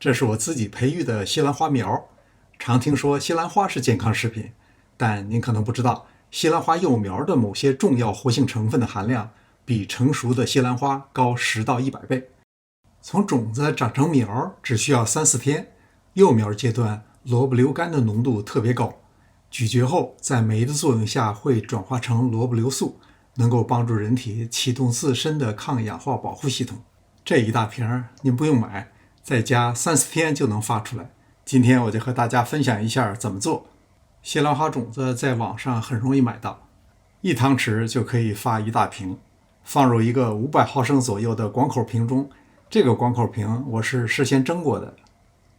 這是我自己培育的西蘭花苗。常聽說西蘭花是健康食品，但您可能不知道，西蘭花幼苗的某些重要活性成分的含量比成熟的西蘭花高10到100倍。從種子長成苗只需要3-4天，幼苗階段蘿蔔硫苷的濃度特別高，咀嚼後在酶的作用下會轉化成蘿蔔硫素，能夠幫助人體啟動自身的抗氧化保護系統。這一大瓶您不用買，在家3-4天就能發出来。今天我就和大家分享一下怎麼做。西蘭花種子在網上很容易買到，1湯匙就可以發1大瓶，放入一個500毫升左右的广口瓶中。這個广口瓶我是事先蒸過的，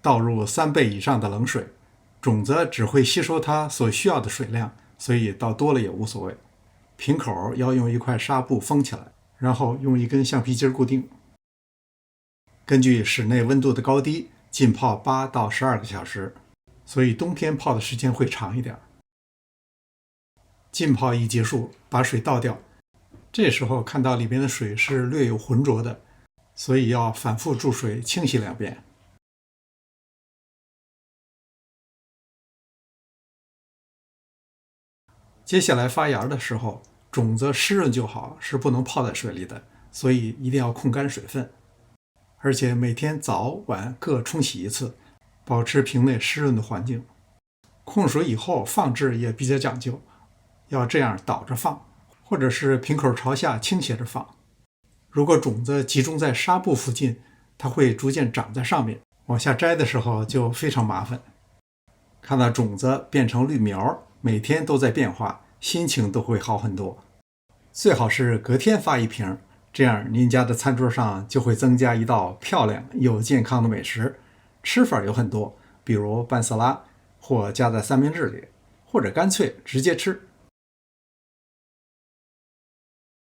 倒入3倍以上的冷水，種子只会吸收它所需要的水量，所以倒多了也无所謂。瓶口要用一塊紗布封起来，然後用一根橡皮筋固定。根據室內溫度的高低，浸泡8到12個小時，所以冬天泡的時間会長一點。浸泡一結束，把水倒掉，這時候看到裡面的水是略有渾濁的，所以要反復注水清洗2遍。接下來發芽的时候，種子濕潤就好，是不能泡在水裡的，所以一定要控干水分，而且每天早晚各冲洗1次，保持瓶內濕潤的環境。控水以後放置也比較講究，要這樣倒着放，或者是瓶口朝下傾斜着放。如果種子集中在紗布附近，它會逐漸長在上面，往下摘的時候就非常麻煩。看到種子变成綠苗，每天都在变化，心情都會好很多。最好是隔天發1瓶，這樣您家的餐桌上就會增加一道漂亮又健康的美食。吃法有很多，比如拌色拉，或加在三明治裡，或者乾脆直接吃。